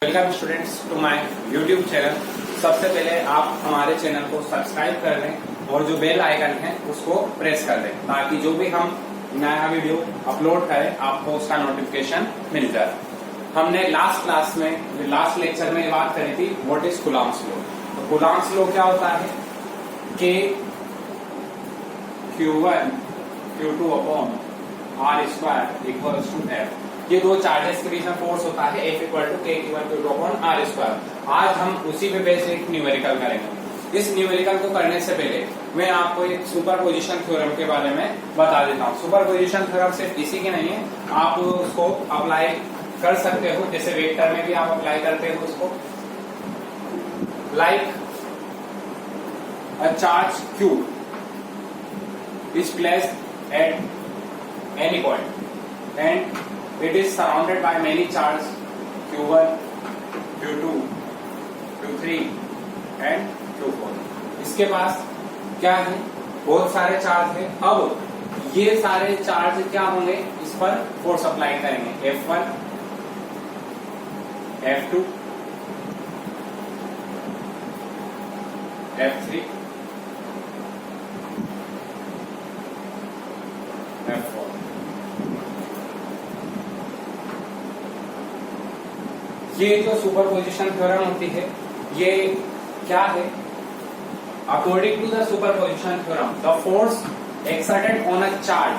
Welcome students to my YouTube channel. सबसे पहले आप हमारे चैनल को सब्सक्राइब कर लें और जो बेल आइकन है उसको प्रेस कर दें ताकि जो भी हम नया वीडियो अपलोड करें आपको उसका नोटिफिकेशन मिल जाए। हमने लास्ट लेक्चर में बात करी थी व्हाट इज कूलॉम्स लॉ। तो कूलॉम्स लॉ क्या होता है कि Q1 Q2 upon R square equals to F। ये दो चार्जेस के बीच में फोर्स होता है F equal to K Q1 Q2 upon R square. आज हम उसी पे बेस एक न्यूमेरिकल करेंगे। इस न्यूमेरिकल को करने से पहले मैं आपको एक सुपरपोजिशन थ्योरम के बारे में बता देता हूँ। सुपरपोजिशन थ्योरम सिर्फ इसी की नहीं है, आप उसको अप्लाई कर सकते हो, जैसे वेक्टर में भी आप अप्लाई करते हो उसको। Like a charge Q is placed at any point and it is surrounded by many charges Q1, Q2, Q3 and Q4। इसके पास क्या है, बहुत सारे चार्ज है। अब ये सारे चार्ज क्या होंगे, इस पर फोर्स अप्लाई करेंगे F1, F2, F3, F4। ये जो सुपरपोजिशन थ्योरम होती है ये क्या है, according to the superposition theorem the force exerted on a charge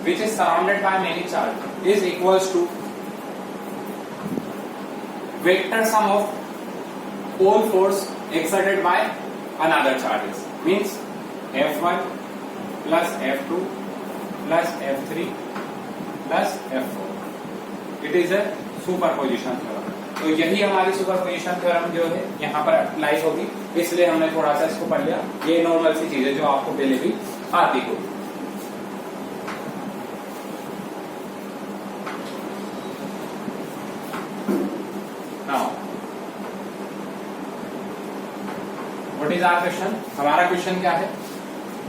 which is surrounded by many charges is equals to vector sum of all force exerted by another charges, means F1 plus F2 plus F3 plus F4। it is a superposition theorem. तो यही हमारी superposition theorem जो है यहाँ पर apply होगी, इसलिए हमने थोड़ा सा इसको पढ़ लिया। ये नॉर्मल सी चीज है जो आपको पहले भी आती हो। Now what is our question. हमारा क्वेश्चन क्या है,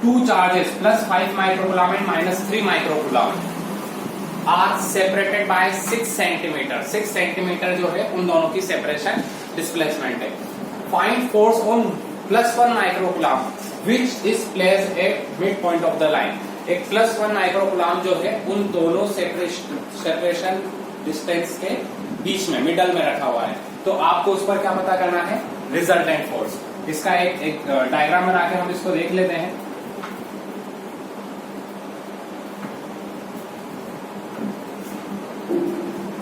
two charges +5 microcoulomb and -3 microcoulomb are separated by 6 centimetre. 6 centimetre जो है उन दोनों की सेपरेशन डिस्प्लेसमेंट है। Find force on +1 microcoulomb which is placed at mid point of the line. एक +1 माइक्रोकूलम जो है उन दोनों सेपरेशन डिस्टेंस के बीच में मिडल में रखा हुआ है। तो आपको उस पर क्या पता करना है, रिजल्टेंट फोर्स। इसका एक डायग्राम बना के हम इसको देख लेते हैं।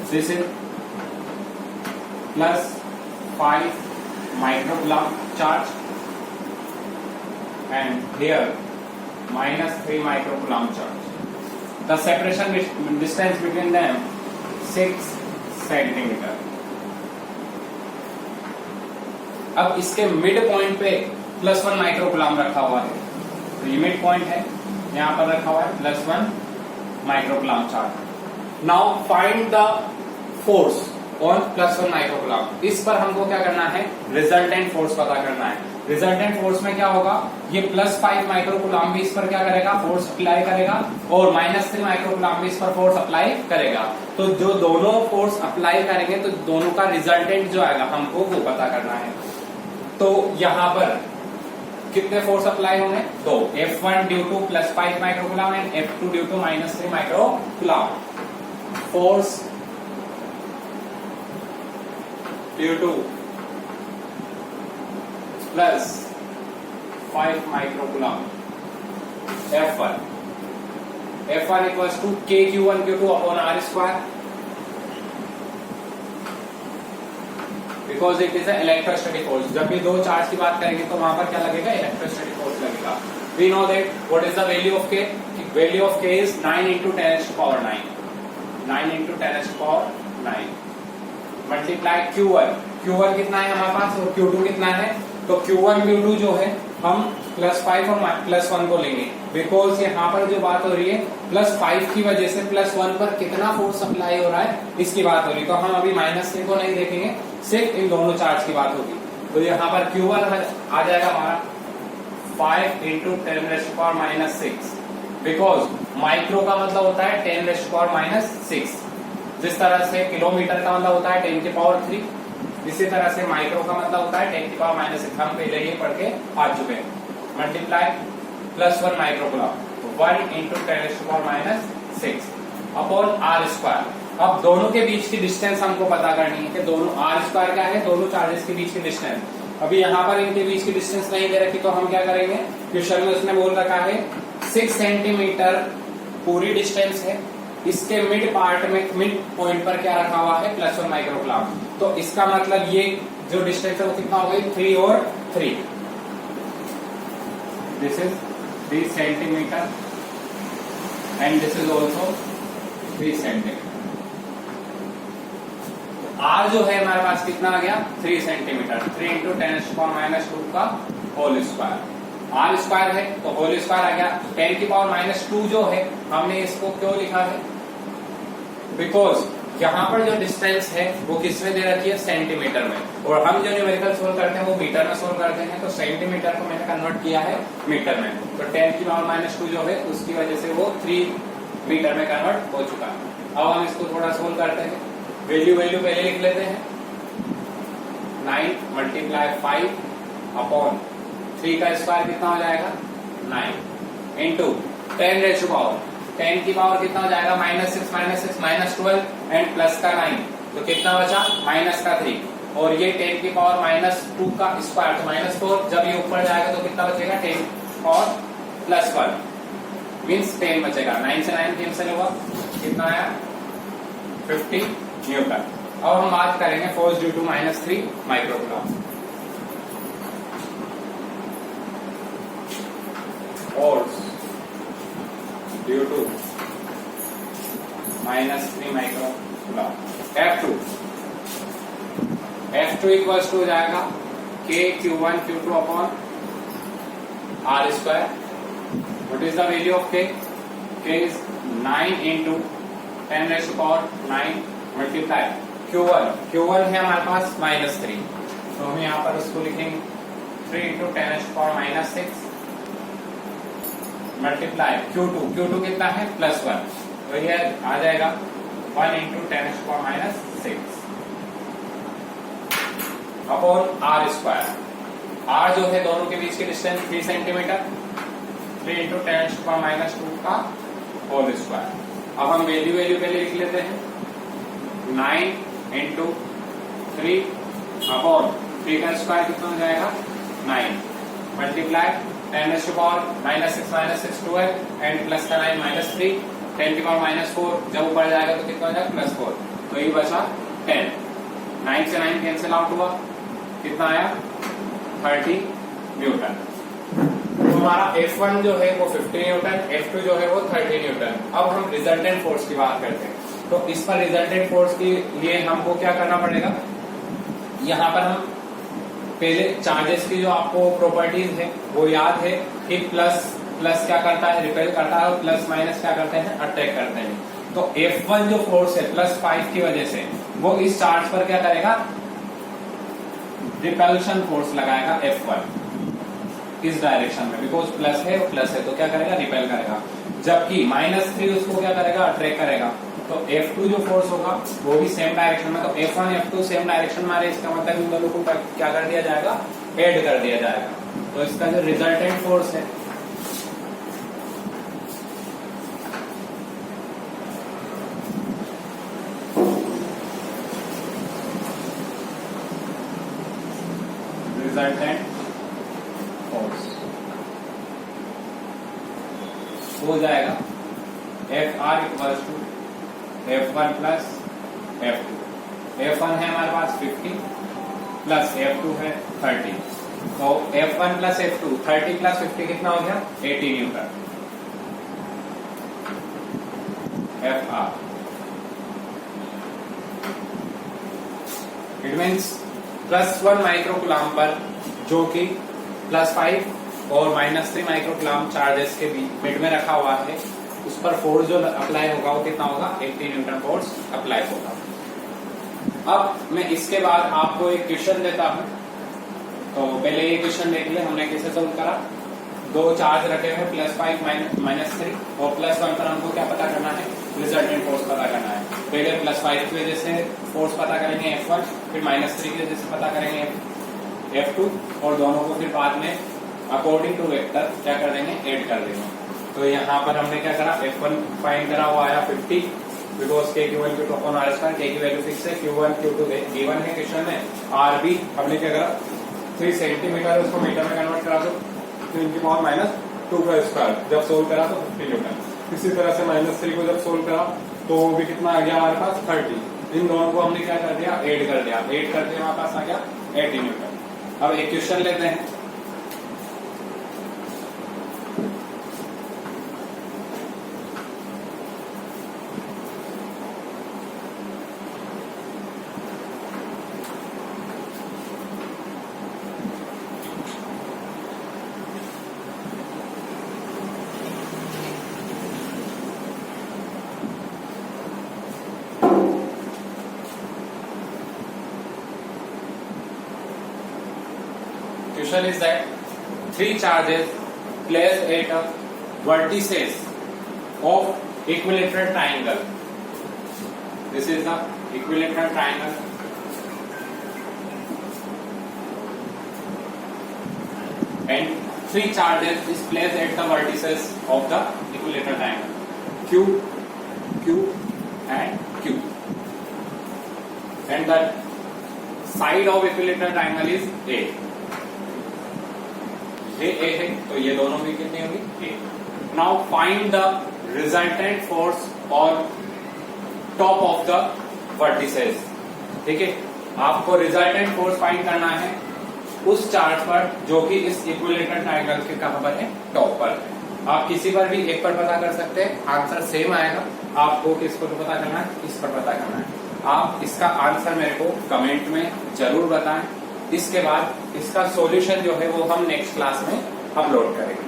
This is +5 microcoulomb charge and here -3 microcoulomb charge. The separation distance between them 6 centimetre. अब इसके मिड पॉइंट पे +1 माइक्रोकूलम रखा हुआ है, तो ये मिड पॉइंट है, यहां पर रखा हुआ है +1 microcoulomb charge. Now find the force on +1 microcoulomb. इस पर हमको क्या करना है, रिजल्टेंट फोर्स पता करना है। रिजल्टेंट फोर्स में क्या होगा, ये +5 माइक्रोकूलम भी इस पर क्या करेगा, फोर्स अप्लाई करेगा, और -3 माइक्रोकूलम भी इस पर फोर्स अप्लाई करेगा। तो जो दोनों फोर्स अप्लाई करेंगे तो दोनों का रिजल्टेंट जो आएगा हमको वो पता करना है। तो यहां पर कितने फोर्स अप्लाई होंगे, दो, F1 due to +5 microcoulomb and F2 due to -3 microcoulomb. Force due to +5 microcoulomb F1 equals to K Q1 Q2 upon R square because it is an electrostatic force। जब भी दो चार्ज की बात करेंगे तो वहां पर क्या लगेगा, इलेक्ट्रोस्टैटिक फोर्स लगेगा। We know that what is the value of K? Value of K is 9 into 10⁹9। 9 into 10⁹9 multiply Q1 कितना है हमारे पास और Q2 कितना है। तो Q1 Q2 जो है हम +5 और +1 को लेंगे, बिकॉज यहाँ पर जो बात हो रही है +5 की वजह से +1 पर कितना फोर्स अप्लाई हो रहा है इसकी बात हो रही है। तो हम अभी -3 को नहीं देखेंगे, सिर्फ इन दोनों चार्ज की बात होगी। तो यहाँ पर Q1 आ जाएगा हमारा 5 into 10⁻⁻⁶, बिकॉज माइक्रो का मतलब होता है 10⁻⁻⁶। जिस तरह से किलोमीटर का मतलब होता है 10⁻³ इसी तरह से माइक्रो का मतलब होता है 10 की पावर -6, हम पहले ही पढ़ के आ चुके हैं। Multiply +1 microcoulomb 1 × 10⁻⁶ upon r²। अब दोनों के बीच की डिस्टेंस हमको पता करनी है कि दोनों r² क्या है, दोनों चार्जेस के बीच की डिस्टेंस। अभी यहाँ पर इनके बीच की डिस्टेंस नहीं दे रखी, तो हम क्या करेंगे, क्वेश्चन में उसने बोल रखा है 6 सेंटीमीटर पूरी डिस्टेंस है, इसके मिड पार्ट में मिड पॉइंट पर क्या रखा हुआ है, +1 माइक्रोकुलम। तो इसका मतलब ये जो डिस्टेंस है वो कितना हो गई, 3 और 3। This is 3 centimetre and this is also 3 centimetre. R जो है हमारे पास कितना आ गया, 3 सेंटीमीटर, 3 × 10⁻² का होल स्क्वायर। r² है तो होल स्क्वायर आ गया। 10 की पावर -2 जो है, हमने इसको क्यों लिखा है, बिकॉज यहाँ पर जो डिस्टेंस है वो किसमें दे रखी है, सेंटीमीटर में, और हम जो न्यूमेरिकल सोल्व करते हैं वो मीटर में सोल्व करते हैं, तो सेंटीमीटर को मैंने कन्वर्ट किया है मीटर में। तो 10 की पावर -2 जो है उसकी वजह से वो 3 मीटर में कन्वर्ट हो चुका है। अब हम इसको थोड़ा सोल्व करते हैं। वैल्यू पहले लिख लेते हैं, 9 × 5 अपॉन 3 का स्क्वायर कितना हो जाएगा, 9 इंटू 10 की पावर कितना हो जाएगा, -6 -12 एंड प्लस का 9, तो कितना बचा, -3, और ये 10 की पावर -2 का स्क्वायर तो -4, जब ये ऊपर जाएगा तो कितना बचेगा, 10 और +1 मीन्स 10 बचेगा। 9 से 9 कैंसिल होगा, कितना आया, 50 न्यूटन। अब हम बात करेंगे force due to -3 microcoulomb. Force due to -3 microcoulomb, F2 equals to हो जाएगा K Q1 Q2 upon r²। What is the value of K? K is 9 × 10⁻⁹ multiply Q1 है हमारे पास -3, तो हम यहाँ पर उसको लिखेंगे 3 × 10⁻⁶ मल्टीप्लाई Q2 कितना है, +1, तो ये आ जाएगा 1 × 10⁻⁶ अपॉन r²। r जो है दोनों के बीच की डिस्टेंस 3 सेंटीमीटर, 3 × 10⁻² का होल स्क्वायर। अब हम वैल्यू पहले लिख लेते हैं, 9 × 3 अपॉन 3 का स्क्वायर कितना हो जाएगा, 9 मल्टीप्लाई 10⁻⁻⁶ -6 12 एंड प्लस का 9 -3, 10 की पावर -4 जब ऊपर जाएगा तो कितना हो जाएगा, +4, तो ये बचा 10। 9 से 9 कैंसिल आउट हुआ, कितना आया, 30 न्यूटन। तो हमारा F1 जो है वो 50 न्यूटन, F2 जो है वो 30 न्यूटन। अब हम रिजल्टेंट फोर्स की बात करते हैं, तो इस पर रिजल्टेंट फोर्स के लिए हमको क्या करना पड़ेगा, यहाँ पर हम पहले चार्जेस की जो आपको प्रॉपर्टीज है वो याद है कि प्लस क्या करता है, रिपेल करता है, और +- क्या करते हैं, अट्रैक्ट करते हैं। तो F1 जो फोर्स है +5 की वजह से वो इस चार्ज पर क्या करेगा, रिपल्शन फोर्स लगाएगा F1 इस डायरेक्शन में, बिकॉज प्लस है तो क्या करेगा, रिपेल करेगा, जबकि -3 उसको क्या करेगा, अट्रैक्ट करेगा। तो F2 जो फोर्स होगा वो भी सेम डायरेक्शन में, तो F1 F2 सेम डायरेक्शन में आ रहे, इसका मतलब इन दोनों को क्या कर दिया जाएगा, ऐड कर दिया जाएगा। तो इसका जो रिजल्टेंट फोर्स है रिजल्टेंट फोर्स हो जाएगा FR equals to F1 plus F2। F1 है हमारे पास 50 प्लस F2 है 30, तो F1 प्लस F2 30 प्लस 50 कितना हो गया, 80 Newton. FR it means +1 microcoulomb पर, जो कि +5 और -3 माइक्रोकुलम चार्जेस के मिड में रखा हुआ है, उस पर फोर्स जो अप्लाई होगा वो कितना होगा, 80 न्यूटन फोर्स अप्लाई होगा। अब मैं इसके बाद आपको एक क्वेश्चन देता हूं, तो पहले ये क्वेश्चन देख ले हमने कैसे सोल्व करा। दो चार्ज रखे हुए +5 -3 और +1 पर हमको क्या पता करना है, रिजल्टेंट फोर्स पता करना है। पहले +5 की वजह से फोर्स पता करेंगे F1, फिर -3 की वजह से पता करेंगे F2, और दोनों को फिर बाद में अकॉर्डिंग टू वेक्टर क्या कर देंगे, ऐड कर देंगे। तो यहाँ पर हमने क्या करा, F1 फाइंड करा, वो आया 50, because K Q1 Q2 upon R square, K की वैल्यू फिक्स है, Q1 Q2 गिवन है क्वेश्चन में, R भी हमने क्या करा 3 सेंटीमीटर, उसको मीटर में कन्वर्ट करा दो, 3 की पावर -2 का स्क्वायर, जब सोल्व करा तो 50 न्यूटन। इसी तरह से -3 को जब सोल्व करा तो वो भी कितना आ गया हमारे पास 30। इन दोनों को हमने क्या कर दिया, ऐड कर दिया, ऐड करते हमारे पास आ गया 80 न्यूटन। अब एक क्वेश्चन लेते हैं। Question is that 3 charges placed at a vertices of equilateral triangle. This is the equilateral triangle. And 3 charges is placed at the vertices of the equilateral triangle. Q, Q, and Q. And the side of equilateral triangle is A. ये A है, तो ये दोनों भी कितनी होगी, A। Now find the resultant force और top of the vertices. ठीक है, आपको रिजल्टेंट फोर्स फाइंड करना है उस चार्ज पर जो कि इस इक्विलेटरल ट्रायंगल के कहां पर है, टॉप पर है। आप किसी पर भी एक पर पता कर सकते हैं, आंसर सेम आएगा। आपको किस पर पता करना है, इस पर पता करना है। आप इसका आंसर मेरे को कमेंट में जरूर बताएं। इसके बाद इसका सॉल्यूशन जो है वो हम नेक्स्ट क्लास में अपलोड करेंगे।